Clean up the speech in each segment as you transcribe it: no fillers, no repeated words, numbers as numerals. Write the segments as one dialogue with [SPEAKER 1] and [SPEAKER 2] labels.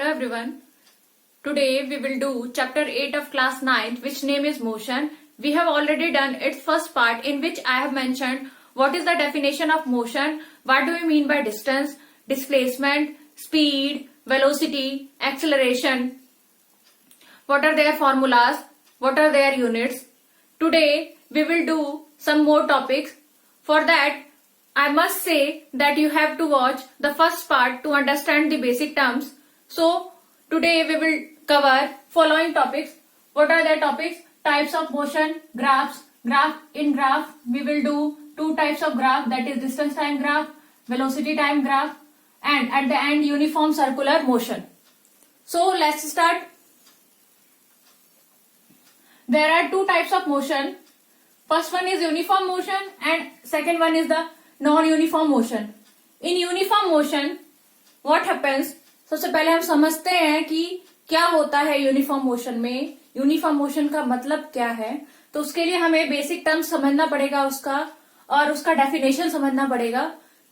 [SPEAKER 1] Hello everyone. Today we will do chapter 8 of class 9th, which name is motion. We have already done its first part in which I have mentioned what is the definition of motion, what do we mean by distance, displacement, speed, velocity, acceleration, what are their formulas, what are their units. Today we will do some more topics. For that I must say that you have to watch the first part to understand the basic terms. So today we will cover following topics. What are the topics? Types of motion, graphs. In graph we will do two types of graph, that is distance time graph, velocity time graph, and at the end uniform circular motion. So let's start. There are two types of motion. First one is uniform motion and second one is the non-uniform motion. In uniform motion what happens? सबसे पहले हम समझते हैं कि क्या होता है uniform motion में, यूनिफॉर्म मोशन का मतलब क्या है. तो उसके लिए हमें बेसिक टर्म्स समझना पड़ेगा उसका, और उसका डेफिनेशन समझना पड़ेगा.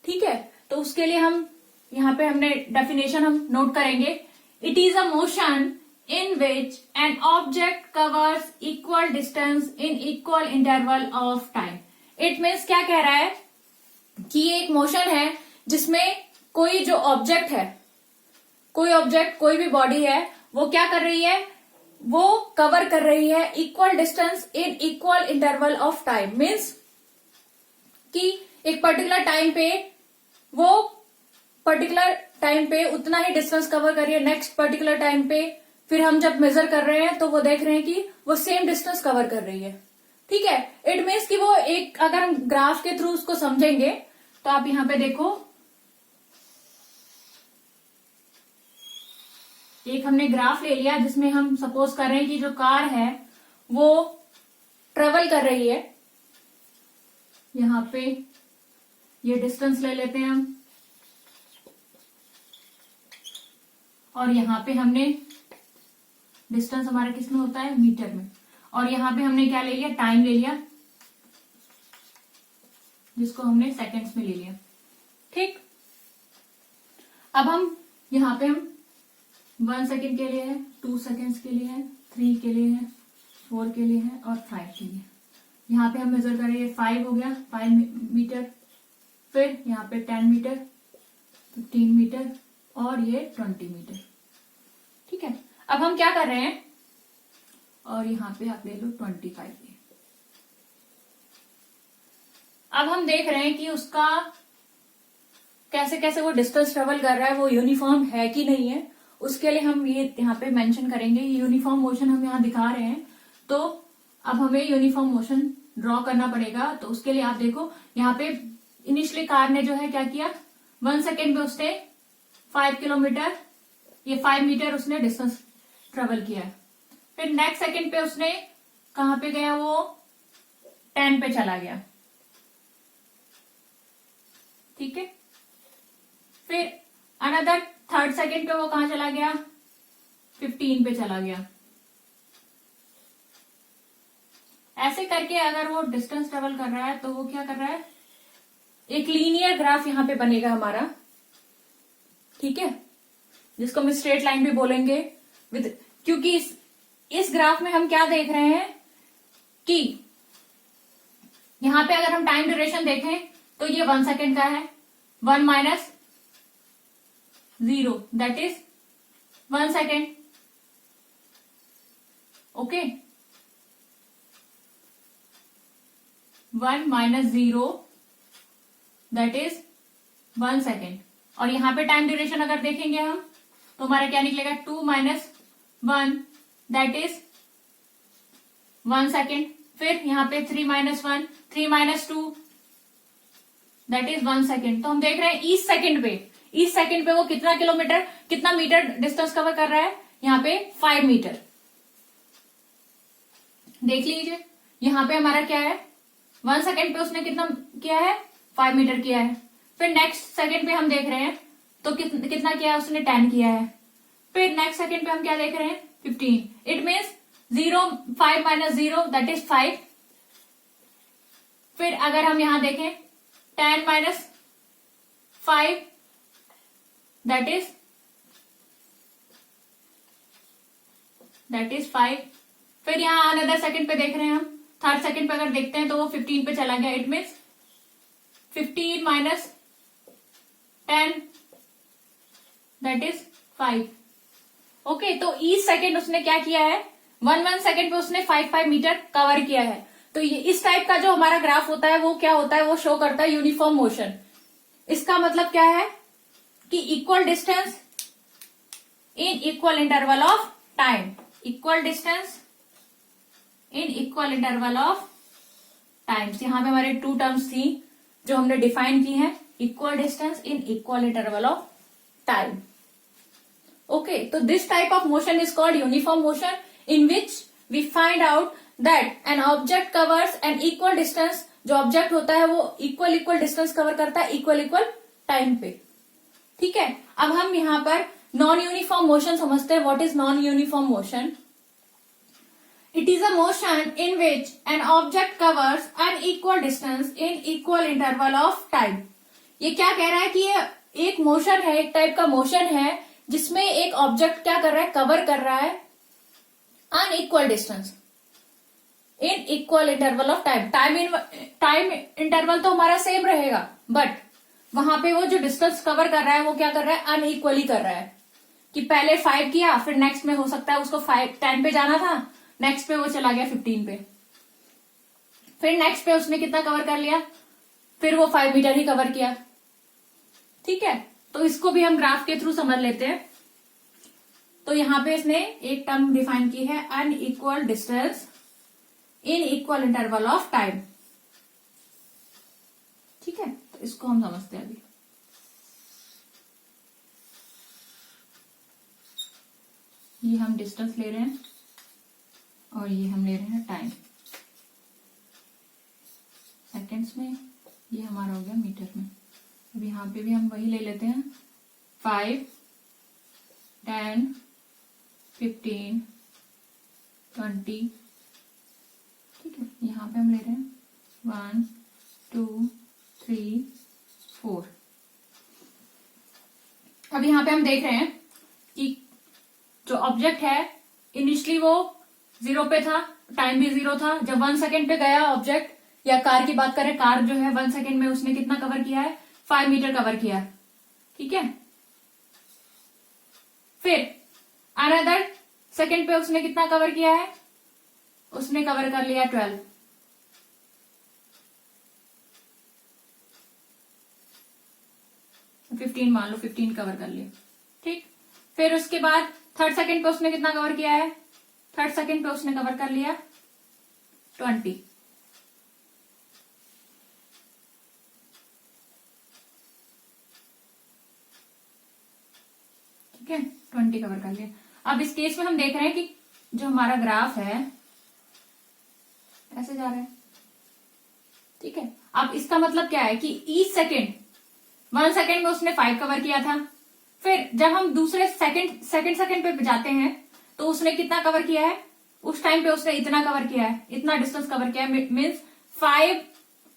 [SPEAKER 1] ठीक है, तो उसके लिए हम यहाँ पे हमने डेफिनेशन हम नोट करेंगे. It is a motion in which an object covers equal distance in equal interval of time. It means क्या कह रहा है कि ये एक मोशन है जिसमें कोई जो ऑब्जेक्ट है, कोई भी बॉडी है, वो क्या कर रही है, वो कवर कर रही है equal distance in equal interval of time. Means कि एक पर्टिकुलर टाइम पे वो पर्टिकुलर टाइम पे उतना ही डिस्टेंस कवर कर रही है, नेक्स्ट पर्टिकुलर टाइम पे फिर हम जब मेजर कर रहे हैं तो वो देख रहे हैं कि वो सेम डिस्टेंस कवर कर रही है. ठीक है, इट मीन्स कि वो एक, अगर हम ग्राफ के थ्रू उसको समझेंगे तो आप यहां पे देखो, एक हमने ग्राफ ले लिया जिसमें हम सपोज कर रहे हैं कि जो कार है वो ट्रेवल कर रही है. यहां पे ये डिस्टेंस ले लेते हैं हम, और यहां पे हमने डिस्टेंस हमारा किस में होता है, मीटर में, और यहां पे हमने क्या ले लिया, टाइम ले लिया जिसको हमने सेकंड्स में ले लिया. ठीक, अब हम यहां पे हम 1 सेकेंड के लिए है, 2 सेकेंड्स के लिए है, 3 के लिए है, 4 के लिए है और 5 के लिए. यहां पे हम मेजर करेंगे, 5 हो गया, 5 मीटर, फिर यहाँ पे 10 मीटर, 15 मीटर और ये 20 मीटर. ठीक है, अब हम क्या कर रहे हैं, और यहां पे आप ले लो 25. अब हम देख रहे हैं कि उसका कैसे कैसे वो डिस्टेंस ट्रेवल कर रहा है, वो यूनिफॉर्म है कि नहीं है. उसके लिए हम ये यहाँ पे मेंशन करेंगे, यूनिफॉर्म मोशन हम यहाँ दिखा रहे हैं. तो अब हमें यूनिफॉर्म मोशन ड्रॉ करना पड़ेगा. तो उसके लिए आप देखो, यहाँ पे इनिशियली कार ने जो है क्या किया, 1 सेकेंड में उसने 5 किलोमीटर, ये 5 मीटर उसने डिस्टेंस ट्रेवल किया. फिर नेक्स्ट सेकंड पे उसने कहां पे गया, वो 10 पे चला गया. ठीक है, फिर अनदर थर्ड सेकंड पे वो कहां चला गया, 15 पे चला गया. ऐसे करके अगर वो डिस्टेंस ट्रेवल कर रहा है तो वो क्या कर रहा है, एक लीनियर ग्राफ यहां पे बनेगा हमारा. ठीक है, जिसको हम स्ट्रेट लाइन भी बोलेंगे विद, क्योंकि इस ग्राफ में हम क्या देख रहे हैं कि यहां पे अगर हम टाइम ड्यूरेशन देखें तो ये 1 सेकेंड का है. 1 minus 0 that is 1 second. Okay, 1 minus 0 that is 1 second. और यहां पे टाइम ड्यूरेशन अगर देखेंगे हम तो हमारा क्या निकलेगा, 2 माइनस 1 दैट इज 1 सेकेंड. फिर यहाँ पे 3 minus 1, 3 minus 2 that is 1 second. तो हम देख रहे हैं ईच सेकेंड पे वो कितना किलोमीटर, कितना मीटर डिस्टेंस कवर कर रहा है, यहाँ पे 5 मीटर. देख लीजिए, यहाँ पे हमारा क्या है, 1 सेकेंड पे उसने कितना किया है, 5 मीटर किया है. फिर नेक्स्ट सेकेंड पे हम देख रहे हैं तो कितना किया है उसने, 10 किया है. फिर नेक्स्ट सेकेंड पे हम क्या देख रहे हैं, 15. It means 5 minus 0 that is 5. फिर अगर हम यहां देखें 10 minus 5 that is that is 5। फिर यहाँ अनदर सेकंड पे देख रहे हैं हम, थर्ड सेकंड पे अगर देखते हैं तो वो 15 पे चला गया, it means 15 minus 10 that is 5। Okay, तो ईच सेकंड उसने क्या किया है, 1 सेकंड पे उसने 5 मीटर कवर किया है। तो ये इस टाइप का जो हमारा ग्राफ होता है वो क्या होता है, वो शो करता है यूनिफॉर्म मोशन। इसका मतलब क्या है कि equal distance in equal interval of time, equal distance in equal interval of times. यहां पे हमारे 2 टर्म्स थी जो हमने डिफाइन की है, equal distance in equal interval of time. Okay, तो this type of motion is called uniform motion in which we find out that an object covers an equal distance. जो ऑब्जेक्ट होता है वो इक्वल डिस्टेंस कवर करता है equal time पे। ठीक है, अब हम यहां पर नॉन यूनिफॉर्म मोशन समझते हैं। What is non uniform motion? It is a motion in which N object covers unequal distance in equal interval of time. ये क्या कह रहा है कि ये एक मोशन है, एक टाइप का मोशन है जिसमें एक ऑब्जेक्ट क्या कर रहा है, कवर कर रहा है unequal distance in equal interval of time. Time interval तो हमारा सेम रहेगा, बट वहां पे वो जो डिस्टेंस कवर कर रहा है वो क्या कर रहा है, अनइक्वली कर रहा है। कि पहले 5 किया, फिर नेक्स्ट में हो सकता है उसको 10 पे जाना था, नेक्स्ट पे वो चला गया 15 पे, फिर नेक्स्ट पे उसने कितना कवर कर लिया, फिर वो 5 मीटर ही कवर किया। ठीक है, तो इसको भी हम ग्राफ के थ्रू समझ लेते हैं। तो यहां पे इसने एक टर्म डिफाइन की है, unequal distance in equal interval of time. ठीक है, तो इसको हम समझते हैं अभी। ये हम डिस्टेंस ले रहे हैं और ये हम ले रहे हैं टाइम सेकेंड्स में, ये हमारा हो गया मीटर में। अब यहाँ पे भी हम वही ले लेते हैं, 5, 10, 15, 20। ठीक है, यहाँ पे हम ले रहे हैं 1, 2, 3, 4। अब यहाँ पे हम देख रहे हैं कि जो ऑब्जेक्ट है इनिशियली वो 0 पे था, टाइम भी 0 था। जब 1 सेकेंड पे गया ऑब्जेक्ट, या कार की बात करें, कार जो है 1 सेकेंड में उसने कितना कवर किया है, 5 मीटर कवर किया। ठीक है, फिर अनदर सेकेंड पे उसने कितना कवर किया है, उसने कवर कर लिया 12। मान लो 15 कवर कर लिया। ठीक, फिर उसके बाद थर्ड सेकेंड पे उसने कितना कवर किया है, थर्ड सेकेंड पे उसने कवर कर लिया 20। ठीक है, 20 कवर कर लिया। अब इस केस में हम देख रहे हैं कि जो हमारा ग्राफ है ऐसे जा रहा है। ठीक है, अब इसका मतलब क्या है कि ईच सेकेंड 1 सेकेंड में उसने 5 कवर किया था, फिर जब हम दूसरे सेकेंड पे जाते हैं तो उसने कितना कवर किया है, उस टाइम पे उसने इतना कवर किया है, इतना डिस्टेंस कवर किया है, means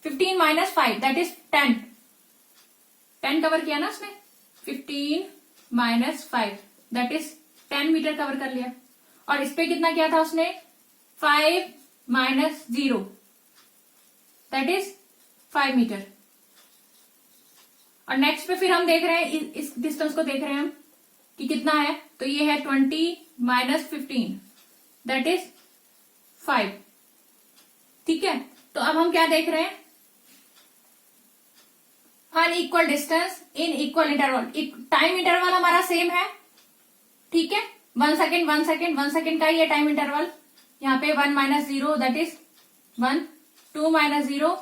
[SPEAKER 1] 15 minus 5 that is 10 cover किया ना उसने, 15 minus 5 that is 10 metre cover कर लिया। और इस पे कितना किया था उसने, 5 माइनस 0 दैट इज 5 मीटर। और नेक्स्ट पे फिर हम देख रहे हैं, इस डिस्टेंस को देख रहे हैं हम कि कितना है, तो ये है 20 माइनस 15 दैट इज 5। ठीक है, तो अब हम क्या देख रहे हैं, unequal distance in equal interval. Time interval हमारा सेम है। ठीक है, 1 सेकेंड 1 सेकेंड 1 सेकेंड का ही है टाइम इंटरवल। यहाँ पे 1 minus 0 that is 1, 2 minus 0,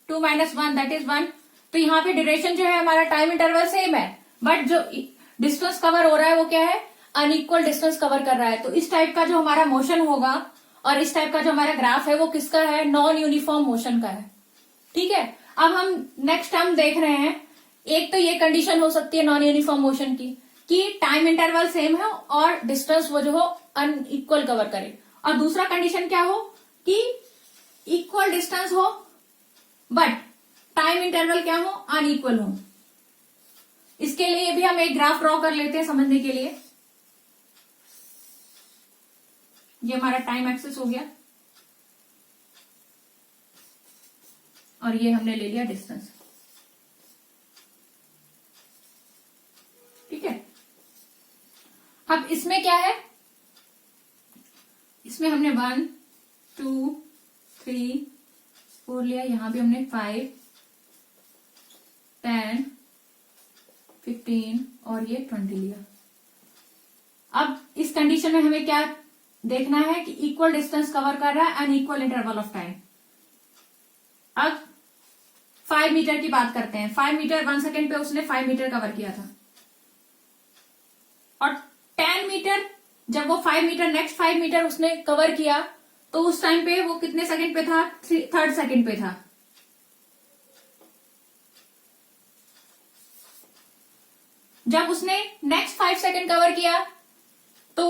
[SPEAKER 1] 2 minus 1 that is 1। तो यहाँ पे ड्यूरेशन जो है हमारा टाइम इंटरवल सेम है, बट जो डिस्टेंस कवर हो रहा है वो क्या है, अनइक्वल डिस्टेंस कवर कर रहा है। तो इस टाइप का जो हमारा मोशन होगा और इस टाइप का जो हमारा ग्राफ है वो किसका है, नॉन यूनिफॉर्म मोशन का है। ठीक है, अब हम नेक्स्ट हम देख रहे हैं, एक तो ये कंडीशन हो सकती है नॉन यूनिफॉर्म मोशन की कि टाइम इंटरवल सेम है और डिस्टेंस वो जो हो अनइक्वल कवर करे, और दूसरा कंडीशन क्या हो कि इक्वल डिस्टेंस हो बट टाइम इंटरवल क्या हो, अनइक्वल हो। इसके लिए भी हम एक ग्राफ ड्रॉ कर लेते हैं समझने के लिए। ये हमारा टाइम एक्सिस हो गया और ये हमने ले लिया डिस्टेंस। ठीक है, अब इसमें क्या है, इसमें हमने 1 2 3 4 लिया, यहां भी हमने 5 10 15 और ये 20 लिया। अब इस कंडीशन में हमें क्या देखना है कि इक्वल डिस्टेंस कवर कर रहा है and equal interval of time. अब 5 मीटर की बात करते हैं। 5 मीटर 1 सेकेंड पे उसने 5 मीटर कवर किया था और 10 मीटर जब वो 5 मीटर नेक्स्ट 5 मीटर उसने कवर किया तो उस टाइम पे वो कितने सेकंड पे था, 3rd सेकंड पे था। जब उसने नेक्स्ट 5 सेकंड कवर किया तो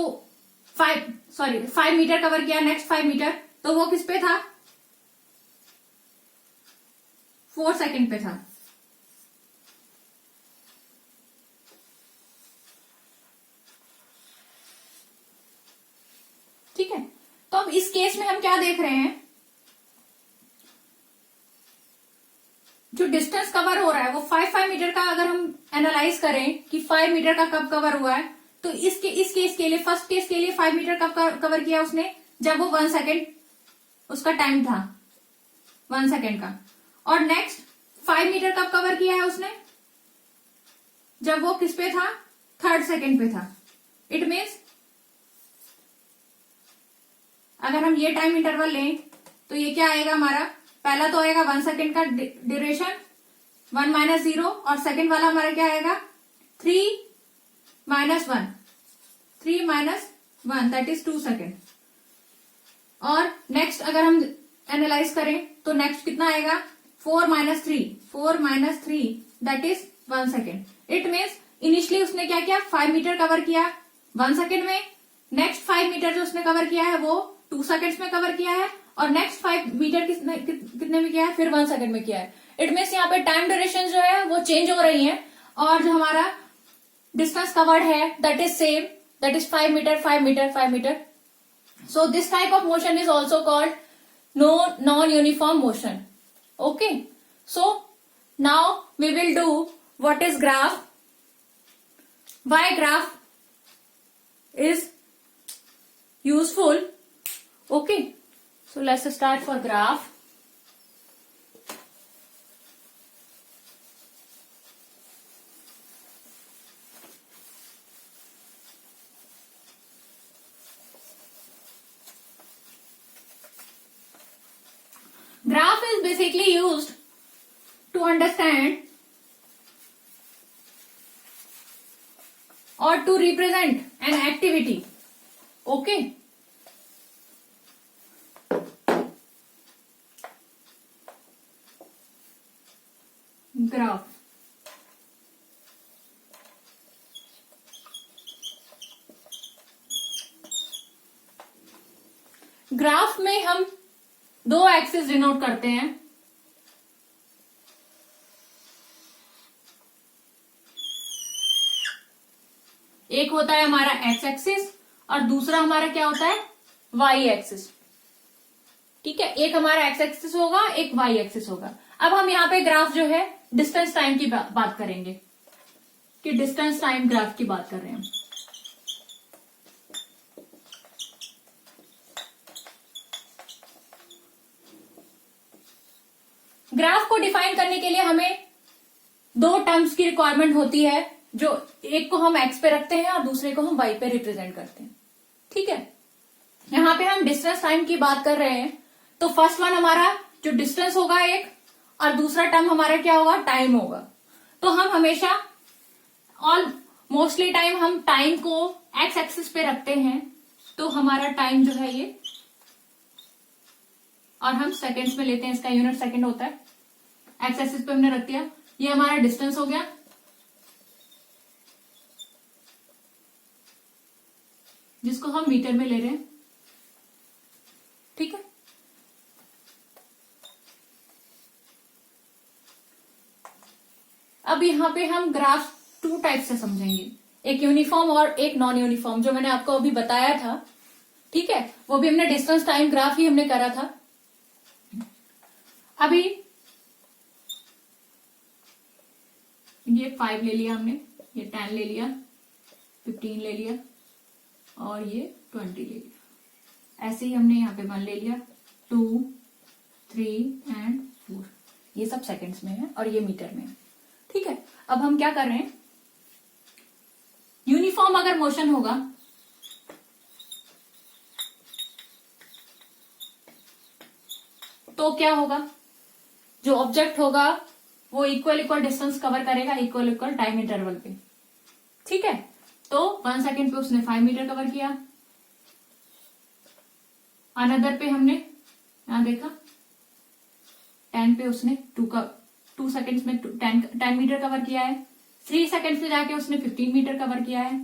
[SPEAKER 1] 5 मीटर कवर किया, नेक्स्ट 5 मीटर, तो वो किस पे था, 4 सेकंड पे था। ठीक है, तो अब इस केस में हम क्या देख रहे हैं, जो डिस्टेंस कवर हो रहा है वो 5 मीटर का अगर हम एनालाइज करें कि 5 मीटर का कब कवर हुआ है, तो इस केस के लिए, फर्स्ट केस के लिए 5 मीटर कब कवर किया उसने, जब वो 1 सेकेंड उसका टाइम था 1 सेकेंड का। और नेक्स्ट 5 मीटर कब कवर किया है उसने, जब वो किस पे था, 3rd सेकेंड पे था। इट मीन्स अगर हम ये टाइम इंटरवल लें तो ये क्या आएगा हमारा, पहला तो आएगा 1 सेकेंड का ड्यूरेशन 1 - 0 और सेकेंड वाला हमारा क्या आएगा 3 - 1, 3 - 1 दैट इज 2 सेकेंड। और नेक्स्ट अगर हम एनालाइज करें तो नेक्स्ट कितना आएगा 4 - 3 that is 1 second. It means initially उसने क्या किया, 5 मीटर कवर किया 1 सेकेंड में, नेक्स्ट 5 मीटर जो उसने कवर किया है वो 2 सेकेंड्स में कवर किया है और नेक्स्ट 5 मीटर कितने में किया है, फिर 1 सेकेंड में किया है। इट मीन्स यहाँ पे टाइम ड्यूरेशन जो है वो चेंज हो रही है और जो हमारा डिस्टेंस कवर्ड है that is same, that is 5 metre 5 metre 5 metre. So this type of motion is also called non-uniform motion. Okay. So now we will do what is graph. Why graph is useful. Okay. So let's start for graph. Graph is basically used to understand or to represent an activity. Okay. Graph. Graph में हम 2 axis denote करते हैं। एक होता है हमारा x axis और दूसरा हमारा क्या होता है, वाई एक्सिस। ठीक है, एक हमारा एक्स एक्सिस होगा, एक वाई एक्सिस होगा। अब हम यहाँ पे ग्राफ जो है डिस्टेंस टाइम की बात करेंगे कि डिस्टेंस टाइम ग्राफ की बात कर रहे हैं हम। ग्राफ को डिफाइन करने के लिए हमें 2 टर्म्स की रिक्वायरमेंट होती है, जो एक को हम एक्स पे रखते हैं और दूसरे को हम वाई पे रिप्रेजेंट करते हैं। ठीक है, यहाँ पे हम डिस्टेंस टाइम की बात कर रहे हैं, तो फर्स्ट वन हमारा जो डिस्टेंस होगा एक, और दूसरा टर्म हमारा क्या होगा, टाइम होगा। तो हम हमेशा ऑल मोस्टली टाइम हम टाइम को एक्स एक्सिस पे रखते हैं, तो हमारा टाइम जो है ये, और हम सेकेंड्स में लेते हैं, इसका यूनिट सेकेंड होता है। एक्स एक्सिस पे हमने रख दिया, ये हमारा डिस्टेंस हो गया। जिसको हम मीटर में ले रहे हैं। ठीक है, अब यहां पे हम ग्राफ 2 टाइप से समझेंगे, एक यूनिफॉर्म और एक नॉन यूनिफॉर्म, जो मैंने आपको अभी बताया था। ठीक है, वो भी हमने डिस्टेंस टाइम ग्राफ ही हमने करा था। अभी ये 5 ले लिया हमने, ये 10 ले लिया, 15 ले लिया और ये 20 ले लिया। ऐसे ही हमने यहाँ पे 1 ले लिया, 2, 3 एंड 4। ये सब सेकंड्स में है और ये मीटर में है। ठीक है, अब हम क्या कर रहे हैं, यूनिफॉर्म अगर मोशन होगा तो क्या होगा, जो ऑब्जेक्ट होगा वो इक्वल इक्वल डिस्टेंस कवर करेगा इक्वल इक्वल टाइम इंटरवल पे। ठीक है, तो 1 सेकेंड पे उसने 5 मीटर कवर किया, अनदर पे हमने यहां देखा 10 पे उसने 2 सेकेंड्स में 10 मीटर कवर किया है, 3 सेकेंड्स में जाके उसने 15 मीटर कवर किया है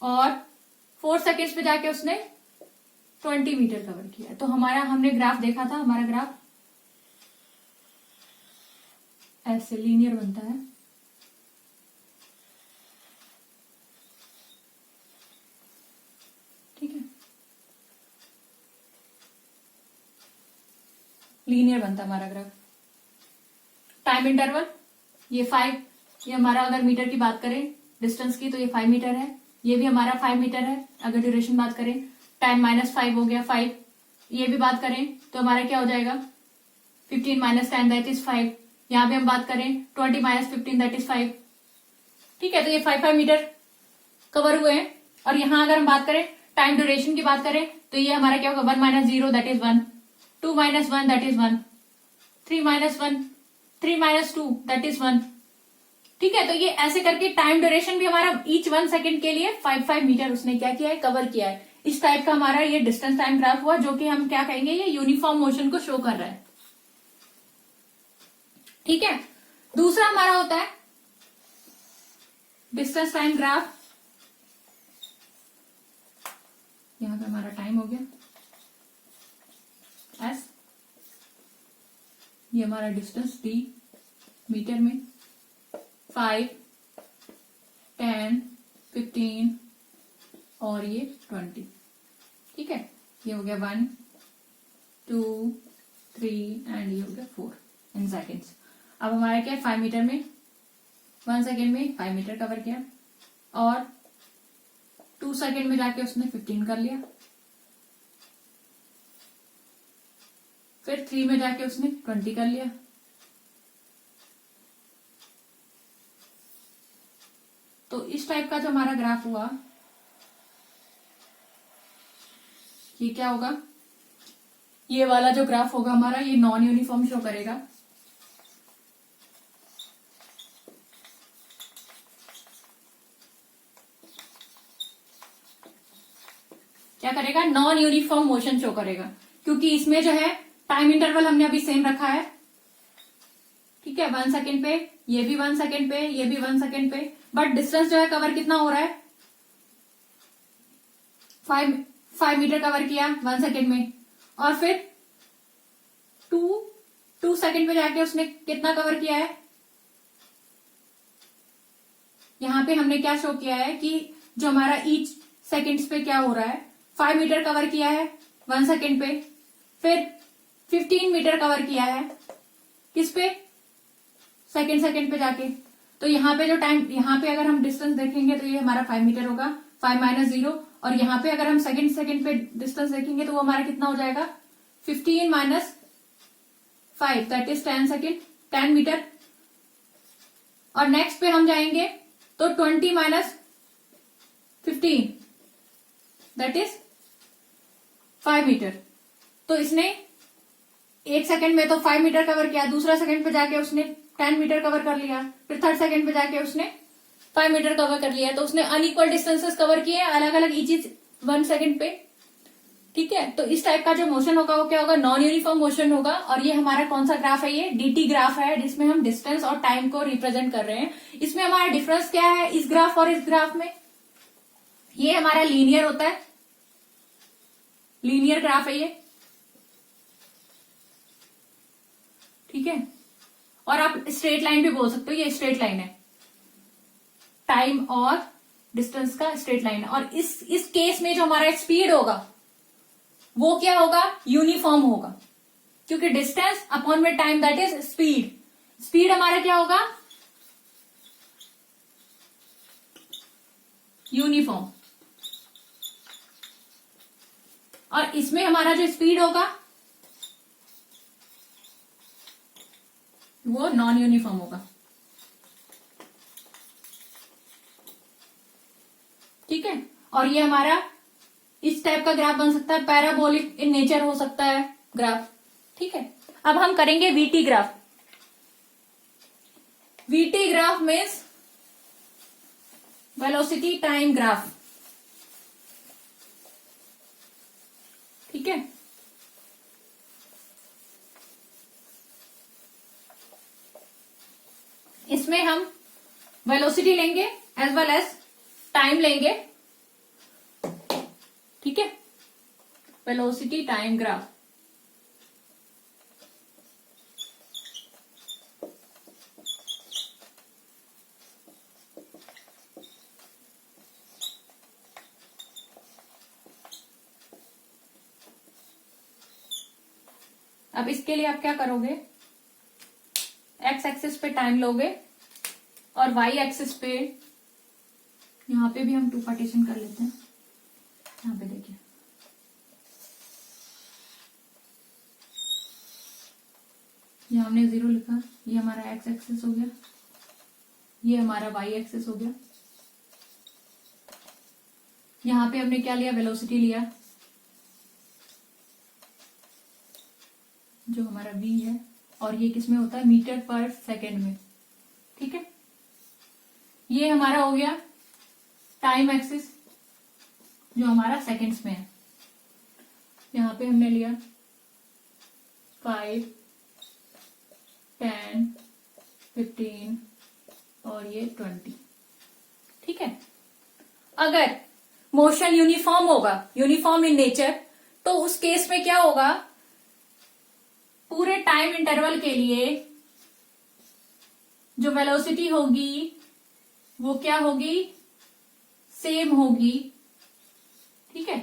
[SPEAKER 1] और 4 सेकेंड्स पे जाके उसने 20 मीटर कवर किया है। तो हमारा हमने ग्राफ देखा था, हमारा ग्राफ ऐसे लीनियर बनता है। ठीक है, लीनियर बनता है हमारा ग्राफ। टाइम इंटरवल ये 5, ये हमारा अगर मीटर की बात करें डिस्टेंस की तो ये 5 मीटर है, ये भी हमारा 5 मीटर है। अगर ड्यूरेशन बात करें 10 - 5 हो गया 5, ये भी बात करें तो हमारा क्या हो जाएगा 15 - 10 दैट इज 5। यहां भी हम बात करें 20 - 15 दैट इज 5। ठीक है, तो ये 5 मीटर कवर हुए हैं। और यहां अगर हम बात करें टाइम ड्यूरेशन की बात करें तो ये हमारा क्या होगा 1 - 0 that is 1, 2 - 1 that is 1, 3 - 1, 3 - 2 that is 1। ठीक है, तो ये ऐसे करके टाइम ड्यूरेशन भी हमारा ईच 1 सेकेंड के लिए 5 मीटर उसने क्या किया है, कवर किया है। इस टाइप का हमारा ये डिस्टेंस टाइम ग्राफ हुआ, जो कि हम क्या कहेंगे ये यूनिफॉर्म मोशन को शो कर रहा है। ठीक है, दूसरा हमारा होता है डिस्टेंस टाइम ग्राफ। यहां पे हमारा टाइम हो गया एस, ये हमारा डिस्टेंस डी मीटर में 5, 10, 15 और ये 20। ठीक है, ये हो गया 1, 2, 3 एंड ये हो गया 4 इन सेकेंड्स। अब हमारा क्या है 5 मीटर में 1 सेकेंड में 5 मीटर कवर किया और 2 सेकेंड में जाके उसने 15 कर लिया, फिर 3 में जाके उसने 20 कर लिया। तो इस टाइप का जो हमारा ग्राफ हुआ ये क्या होगा, ये वाला जो ग्राफ होगा हमारा ये नॉन यूनिफॉर्म शो करेगा। क्या करेगा, नॉन यूनिफॉर्म मोशन शो करेगा, क्योंकि इसमें जो है टाइम इंटरवल हमने अभी सेम रखा है। ठीक है, 1 सेकेंड पे, ये भी 1 सेकेंड पे, ये भी 1 सेकेंड पे, बट डिस्टेंस जो है कवर कितना हो रहा है 5 मीटर कवर किया 1 सेकेंड में और फिर 2 सेकेंड पे जाके उसने कितना कवर किया है। यहां पे हमने क्या शो किया है कि जो हमारा ईच सेकेंड्स पे क्या हो रहा है 5 मीटर कवर किया है 1 सेकेंड पे, फिर 15 मीटर कवर किया है किस पे सेकेंड पे जाके। तो यहाँ पे जो टाइम, यहाँ पे अगर हम डिस्टेंस देखेंगे तो ये हमारा 5 मीटर होगा 5 - 0, और यहाँ पे अगर हम सेकेंड पे डिस्टेंस देखेंगे तो वो हमारा कितना हो जाएगा 15 - 5 दैट इज 10 सेकेंड 10 मीटर। और नेक्स्ट पे हम जाएंगे तो 20 - 15 दैट इज 5 मीटर। तो इसने 1 सेकेंड में तो 5 मीटर कवर किया, दूसरा सेकेंड पे जाके उसने 10 मीटर कवर कर लिया, फिर थर्ड सेकेंड पे जाके उसने 5 मीटर कवर कर लिया। तो उसने अनइक्वल डिस्टेंसेस कवर किए अलग अलग ईच 1 सेकेंड पे। ठीक है, तो इस टाइप का जो मोशन होगा वो क्या होगा, नॉन यूनिफॉर्म मोशन होगा। और ये हमारा कौन सा ग्राफ है, ये डीटी ग्राफ है, जिसमें हम डिस्टेंस और टाइम को रिप्रेजेंट कर रहे हैं। इसमें हमारा डिफरेंस क्या है इस ग्राफ और इस ग्राफ में, ये हमारा लीनियर होता है, लीनियर ग्राफ है ये। ठीक है, और आप स्ट्रेट लाइन भी बोल सकते हो, ये स्ट्रेट लाइन है। टाइम और डिस्टेंस का स्ट्रेट लाइन। और इस केस में जो हमारा स्पीड होगा वो क्या होगा, यूनिफॉर्म होगा, क्योंकि डिस्टेंस अपॉन में time that is speed. Speed हमारा क्या होगा, यूनिफॉर्म। और इसमें हमारा जो स्पीड होगा वो नॉन यूनिफॉर्म होगा। ठीक है, और ये हमारा इस टाइप का ग्राफ बन सकता है, पैराबोलिक इन नेचर हो सकता है ग्राफ। ठीक है, अब हम करेंगे VT graph. VT graph means velocity time graph. ठीक है, इसमें हम वेलोसिटी लेंगे एज वेल एज टाइम लेंगे। ठीक है, वेलोसिटी टाइम ग्राफ। अब इसके लिए आप क्या करोगे, एक्स एक्सिस पे टाइम लोगे और वाई एक्सिस पे, यहां पे भी हम टू पार्टीशन कर लेते हैं। यहां पे देखिए, ये हमने 0 लिखा, ये हमारा एक्स एक्सिस हो गया, ये हमारा वाई एक्सिस हो गया। यहां पे हमने क्या लिया, वेलोसिटी लिया, जो हमारा v है, और ये किसमें होता है, मीटर पर सेकेंड में। ठीक है, ये हमारा हो गया टाइम एक्सिस, जो हमारा सेकेंड्स में है। यहां पे हमने लिया 5, 10, 15 और ये 20। ठीक है, अगर मोशन यूनिफॉर्म होगा, यूनिफॉर्म इन नेचर, तो उस केस में क्या होगा, पूरे टाइम इंटरवल के लिए जो वेलोसिटी होगी वो क्या होगी, सेम होगी। ठीक है,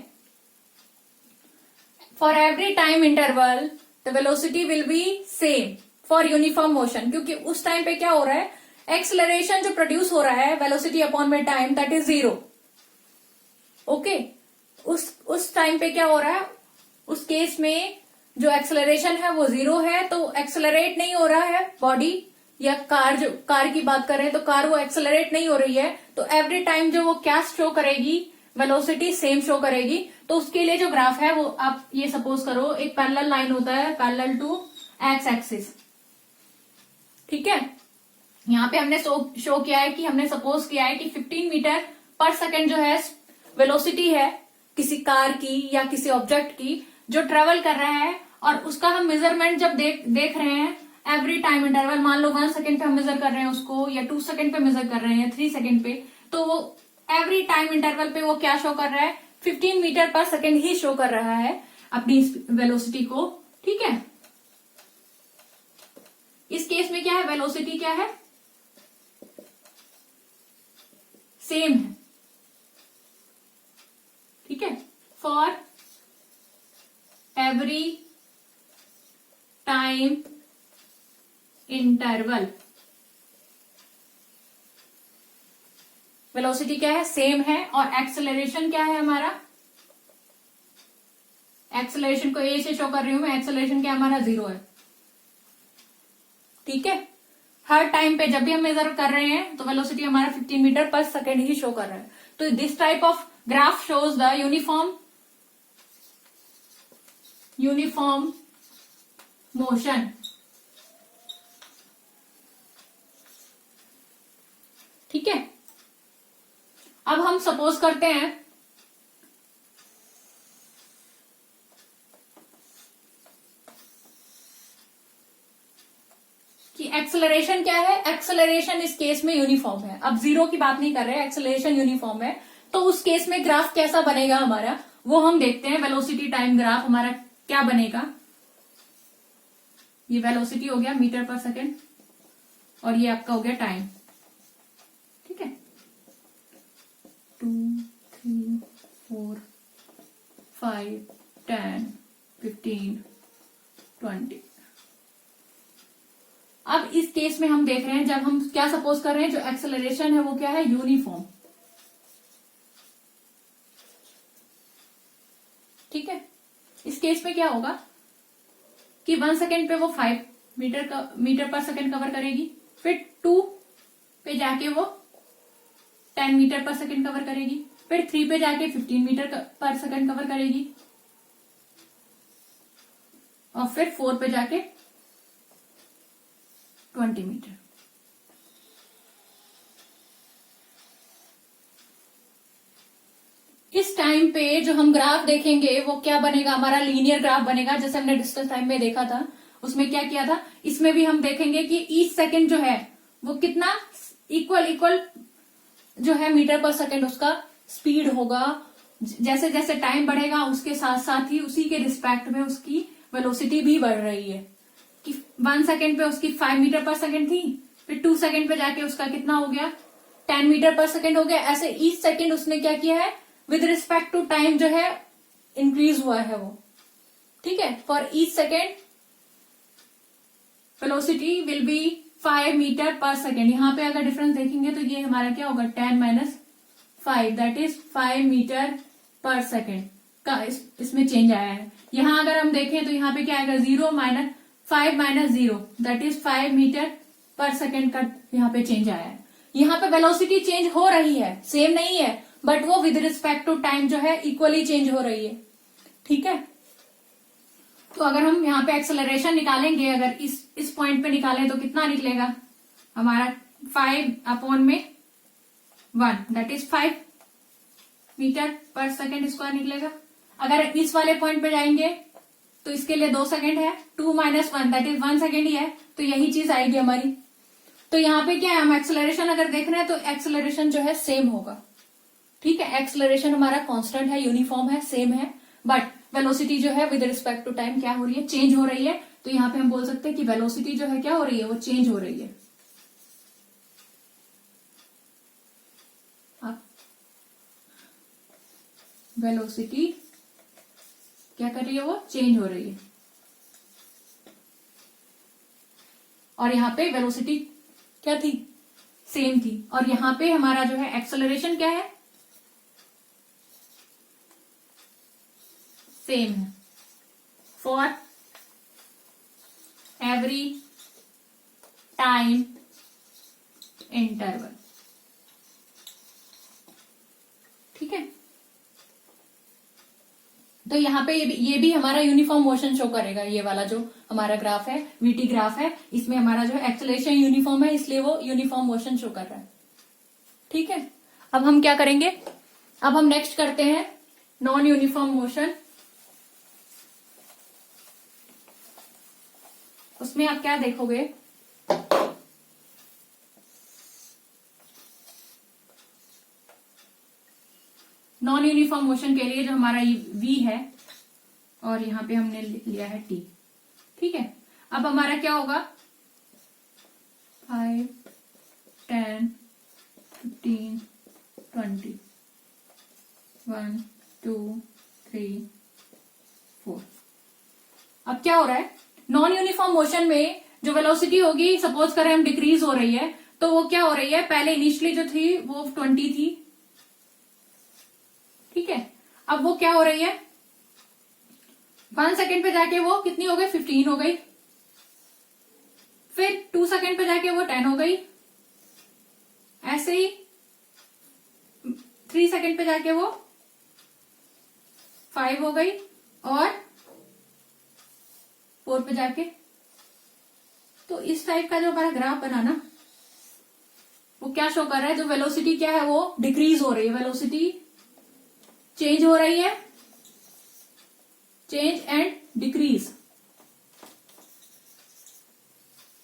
[SPEAKER 1] for every time interval the velocity will B same for uniform motion, क्योंकि उस टाइम पे क्या हो रहा है, एक्सेलरेशन जो प्रोड्यूस हो रहा है वेलोसिटी अपॉन में टाइम दैट इज 0। ओके, उस टाइम पे क्या हो रहा है, उस केस में जो एक्सेलरेशन है वो 0 है, तो एक्सेलरेट नहीं हो रहा है बॉडी, या कार, जो कार की बात करें तो कार वो एक्सेलरेट नहीं हो रही है, तो एवरी टाइम जो वो क्या शो करेगी, वेलोसिटी सेम शो करेगी। तो उसके लिए जो ग्राफ है वो आप ये सपोज करो एक पैरेलल लाइन होता है, पैरेलल टू एक्स एक्सिस। ठीक है, यहाँ पे हमने शो किया है कि हमने सपोज किया है कि 15 मीटर पर सेकेंड जो है वेलोसिटी है किसी कार की या किसी ऑब्जेक्ट की जो ट्रेवल कर रहा है, और उसका हम मेजरमेंट जब देख रहे हैं एवरी टाइम इंटरवल, मान लो 1 सेकेंड पे हम मेजर कर रहे हैं उसको, या 2 सेकेंड पे मेजर कर रहे हैं, 3 सेकेंड पे, तो वो एवरी टाइम इंटरवल पे वो क्या शो कर रहा है, 15 मीटर पर सेकेंड ही शो कर रहा है अपनी वेलोसिटी को। ठीक है, इस केस में क्या है, वेलोसिटी क्या है, सेम है। ठीक है, for every time interval velocity क्या है, सेम है। और एक्सेलरेशन क्या है हमारा, एक्सेलरेशन को ए से शो कर रही हूं मैं, एक्सेलरेशन क्या हमारा 0 है। ठीक है, हर टाइम पे जब भी हम मेजर कर रहे हैं तो वेलोसिटी हमारा 15 मीटर पर सेकेंड ही शो कर रहा है। तो this type of graph shows the uniform motion. ठीक है, अब हम सपोज करते हैं कि एक्सेलरेशन क्या है, एक्सेलरेशन इस केस में यूनिफॉर्म है। अब 0 की बात नहीं कर रहे हैं, एक्सेलरेशन यूनिफॉर्म है, तो उस केस में ग्राफ कैसा बनेगा हमारा वो हम देखते हैं। वेलोसिटी टाइम ग्राफ हमारा क्या बनेगा, ये वेलोसिटी हो गया मीटर पर सेकेंड और ये आपका हो गया टाइम। ठीक है, 2 3 4 5 10 15 20। अब इस केस में हम देख रहे हैं, जब हम क्या सपोज कर रहे हैं, जो एक्सेलरेशन है वो क्या है, यूनिफॉर्म। ठीक है, इस केस में क्या होगा कि 1 सेकेंड पे वो 5 मीटर पर सेकेंड कवर करेगी, फिर 2 पे जाके वो 10 मीटर पर सेकेंड कवर करेगी, फिर 3 पे जाके 15 मीटर पर सेकेंड कवर करेगी, और फिर 4 पे जाके 20 मीटर। इस टाइम पे जो हम ग्राफ देखेंगे वो क्या बनेगा, हमारा लीनियर ग्राफ बनेगा, जैसे हमने डिस्टेंस टाइम में देखा था। उसमें क्या किया था, इसमें भी हम देखेंगे कि ईच सेकेंड जो है वो कितना इक्वल जो है मीटर पर सेकेंड उसका स्पीड होगा। जैसे जैसे टाइम बढ़ेगा उसके साथ साथ ही उसी के रिस्पेक्ट में उसकी वेलोसिटी भी बढ़ रही है। कि 1 सेकेंड पे उसकी 5 मीटर पर सेकेंड थी, फिर 2 सेकेंड पे जाके उसका कितना हो गया, 10 मीटर पर सेकेंड हो गया। ऐसे ईच सेकेंड उसने क्या किया है, विद रिस्पेक्ट टू टाइम जो है इंक्रीज हुआ है वो। ठीक है, for each second velocity will be 5 metre per second. यहां पे अगर डिफरेंस देखेंगे तो ये हमारा क्या होगा, 10 minus 5 that is 5 metre per second का इसमें चेंज आया है। यहां अगर हम देखें तो यहाँ पे क्या आएगा, 0 minus 5 minus 0 that is 5 metre per second का यहाँ पे चेंज आया है। यहाँ पे वेलोसिटी चेंज हो रही है, सेम नहीं है, बट वो विद रिस्पेक्ट टू टाइम जो है इक्वली चेंज हो रही है। ठीक है, तो अगर हम यहाँ पे एक्सेलरेशन निकालेंगे, अगर इस पॉइंट पे निकालें तो कितना निकलेगा हमारा, 5/1 that is 5 metre per second square निकलेगा। अगर इस वाले पॉइंट पे जाएंगे तो इसके लिए 2 सेकेंड है, 2 माइनस 1 दैट इज 1 सेकेंड ही है, तो यही चीज आएगी हमारी। तो यहाँ पे क्या है, हम एक्सेलरेशन अगर देख रहे हैं तो एक्सेलरेशन जो है सेम होगा। ठीक है, एक्सेलरेशन हमारा कांस्टेंट है, यूनिफॉर्म है, सेम है, बट वेलोसिटी जो है विद रिस्पेक्ट टू टाइम क्या हो रही है, चेंज हो रही है। तो यहाँ पे हम बोल सकते हैं कि वेलोसिटी जो है क्या हो रही है, वो चेंज हो रही है। वेलोसिटी क्या कर रही है, वो चेंज हो रही है। और यहाँ पे वेलोसिटी क्या थी, सेम थी। और यहाँ पे हमारा जो है एक्सेलरेशन क्या है, सेम है फॉर एवरी टाइम इंटरवल। ठीक है, तो यहाँ पे ये भी हमारा यूनिफॉर्म मोशन शो करेगा। ये वाला जो हमारा ग्राफ है, वीटी ग्राफ है, इसमें हमारा जो एक्सेलरेशन यूनिफॉर्म है, इसलिए वो यूनिफॉर्म मोशन शो कर रहा है। ठीक है, अब हम क्या करेंगे, अब हम नेक्स्ट करते हैं नॉन यूनिफॉर्म मोशन। उसमें आप क्या देखोगे, नॉन यूनिफॉर्म मोशन के लिए जो हमारा v है और यहाँ पे हमने लिया है t। ठीक है, अब हमारा क्या होगा, 5 10 15 20 1 2 3 4। अब क्या हो रहा है, नॉन यूनिफॉर्म मोशन में जो वेलोसिटी होगी, सपोज करें हम डिक्रीज हो रही है, तो वो क्या हो रही है, पहले इनिशियली जो थी वो 20 थी। ठीक है, अब वो क्या हो रही है, 1 सेकेंड पे जाके वो कितनी हो गई, 15 हो गई, फिर 2 सेकेंड पे जाके वो 10 हो गई, ऐसे ही 3 सेकेंड पे जाके वो 5 हो गई, और 4 पे जाके। तो इस टाइप का जो हमारा ग्राफ बना ना, वो क्या शो कर रहा है, जो वेलोसिटी क्या है वो डिक्रीज हो रही है, वेलोसिटी चेंज हो रही है, change and decrease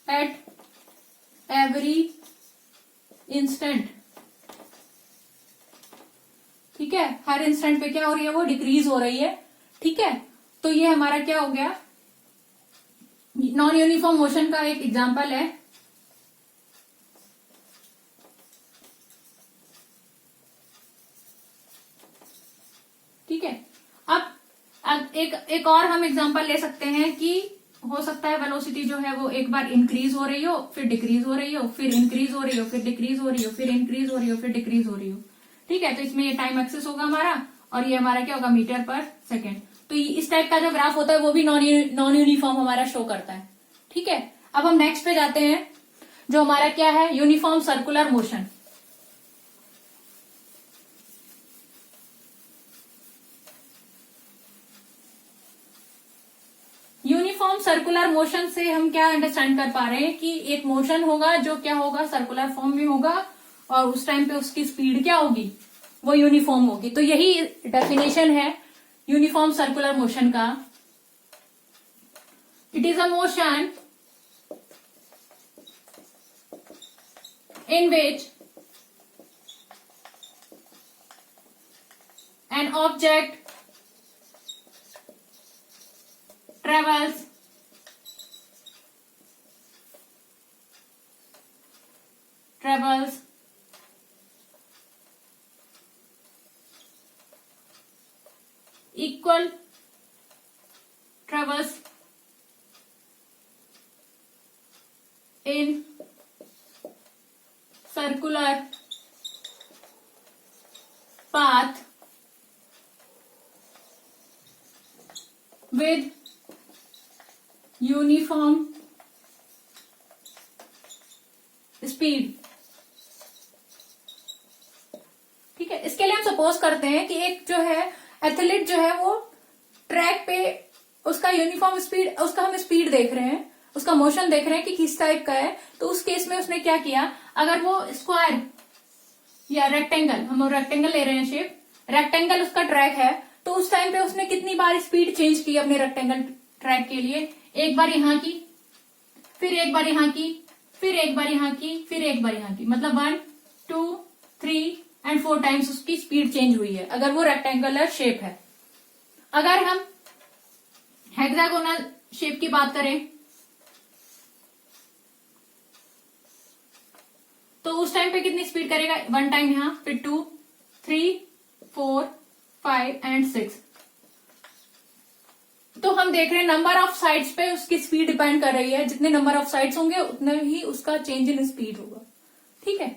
[SPEAKER 1] at every instant. ठीक है, हर इंस्टेंट पे क्या हो रही है, वो डिक्रीज हो रही है। ठीक है, तो ये हमारा क्या हो गया, नॉन यूनिफॉर्म मोशन का एक एग्जांपल है। एक और हम एग्जांपल ले सकते हैं कि हो सकता है वेलोसिटी जो है वो एक बार इंक्रीज हो रही हो, फिर डिक्रीज हो रही हो, फिर इंक्रीज हो रही हो, फिर डिक्रीज हो रही हो, फिर इंक्रीज हो रही हो, फिर डिक्रीज हो रही हो। ठीक है, तो इसमें ये टाइम एक्सेस होगा हमारा, और ये हमारा क्या होगा, मीटर पर सेकेंड। तो इस टाइप का जो ग्राफ होता है वो भी नॉन यूनिफॉर्म हमारा शो करता है। ठीक है, अब हम नेक्स्ट पे जाते हैं, जो हमारा क्या है, uniform circular motion. Uniform circular motion से हम क्या अंडरस्टैंड कर पा रहे हैं कि एक मोशन होगा जो क्या होगा, सर्कुलर फॉर्म में होगा, और उस टाइम पे उसकी स्पीड क्या होगी, वो यूनिफॉर्म होगी। तो यही डेफिनेशन है यूनिफॉर्म सर्कुलर मोशन का। It is a motion in which an object travels equal travels in circular path with uniform speed। ठीक है, इसके लिए हम सपोज करते हैं कि एक जो है एथलीट जो है वो ट्रैक पे उसका यूनिफॉर्म स्पीड, उसका हम स्पीड देख रहे हैं, उसका मोशन देख रहे हैं कि किस टाइप का है। तो उस केस में उसने क्या किया, अगर वो स्क्वायर या रेक्टेंगल, हम रेक्टेंगल ले रहे हैं शेप, रेक्टेंगल उसका ट्रैक है, तो उस टाइम पे उसने कितनी बार स्पीड चेंज की अपने रेक्टेंगल ट्रैक के लिए, एक बार यहाँ की, फिर एक बार यहाँ की, फिर एक बार यहाँ की, फिर एक बार यहाँ की, मतलब 1 2 3 एंड 4 टाइम्स उसकी स्पीड चेंज हुई है, अगर वो रेक्टेंगुलर शेप है। अगर हम हेक्सागोनल शेप की बात करें तो उस टाइम पे कितनी स्पीड करेगा, 1 टाइम यहाँ, फिर 2 3 4 5 एंड 6। तो हम देख रहे हैं नंबर ऑफ साइड्स पे उसकी स्पीड डिपेंड कर रही है, जितने नंबर ऑफ साइड्स होंगे उतने ही उसका चेंज इन स्पीड होगा। ठीक है,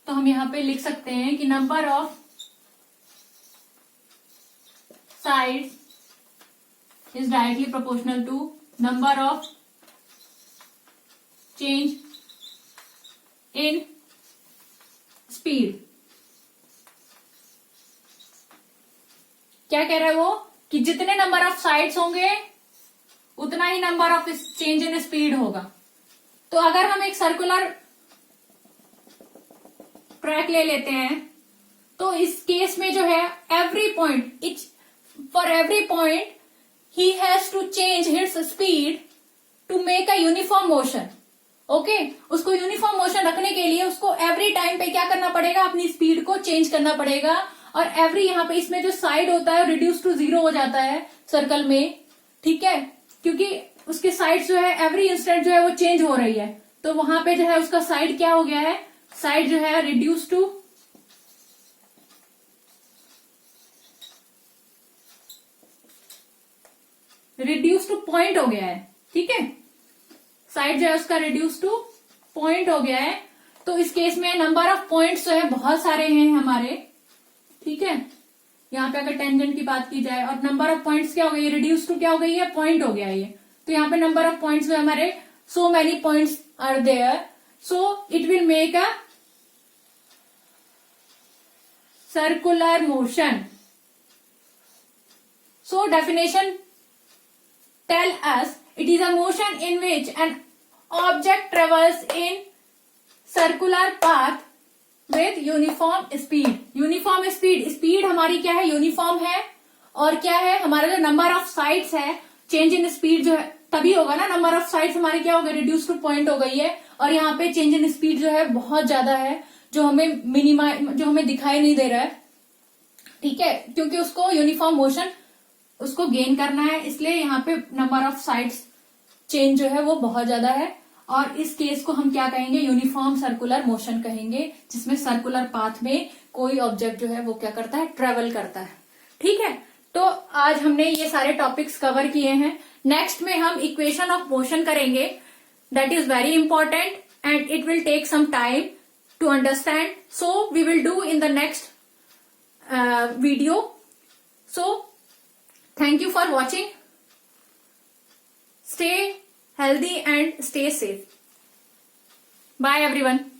[SPEAKER 1] तो हम यहाँ पे लिख सकते हैं कि number of sides is directly proportional to number of change in speed. क्या कह रहा है वो, कि जितने नंबर ऑफ साइड्स होंगे उतना ही number of change in speed होगा। तो अगर हम एक सर्कुलर ट्रैक ले लेते हैं तो इस केस में जो है every point, for every point he has to change its speed to make a uniform motion. Okay, उसको यूनिफॉर्म मोशन रखने के लिए उसको एवरी टाइम पे क्या करना पड़ेगा, अपनी स्पीड को चेंज करना पड़ेगा। और एवरी यहाँ पे इसमें जो साइड होता है रिड्यूस टू 0 हो जाता है सर्कल में। ठीक है, क्योंकि उसके साइड जो है एवरी इंस्टेंट जो है वो चेंज हो रही है, तो वहां पे जो है उसका साइड क्या हो गया है, साइड जो है रिड्यूस टू पॉइंट हो गया है। ठीक है, साइड जो है उसका रिड्यूस टू पॉइंट हो गया है। तो इस केस में नंबर ऑफ पॉइंट्स जो है बहुत सारे हैं हमारे। ठीक है, यहाँ पे अगर टेंजेंट की बात की जाए और नंबर ऑफ पॉइंट्स क्या हो गई, रिड्यूस टू क्या हो गई है, पॉइंट हो गया ये। तो यहाँ पे नंबर ऑफ पॉइंट्स जो हमारे so many points are there, so it will make a circular motion. So definition tell us it is a motion in which an object travels in circular path with uniform speed. Uniform speed हमारी क्या है, uniform है। और क्या है, हमारा जो number of sides है, चेंज इन स्पीड जो है तभी होगा ना, नंबर ऑफ साइड्स हमारी क्या हो गई, रिड्यूस टू पॉइंट हो गई है। और यहाँ पे चेंज इन स्पीड जो है बहुत ज्यादा है, जो हमें दिखाई नहीं दे रहा है। ठीक है, क्योंकि उसको यूनिफॉर्म मोशन उसको गेन करना है, इसलिए यहाँ पे नंबर ऑफ साइड्स चेंज जो है वो बहुत ज्यादा है। और इस केस को हम क्या कहेंगे, यूनिफॉर्म सर्कुलर मोशन कहेंगे, जिसमें सर्कुलर पाथ में कोई ऑब्जेक्ट जो है वो क्या करता है, ट्रेवल करता है। ठीक है, तो आज हमने ये सारे टॉपिक्स कवर किए हैं. नेक्स्ट में हम इक्वेशन ऑफ मोशन करेंगे. That is very important and it will take some time to understand. So we will do in the next video. So thank you for watching. Stay healthy and stay safe. Bye everyone.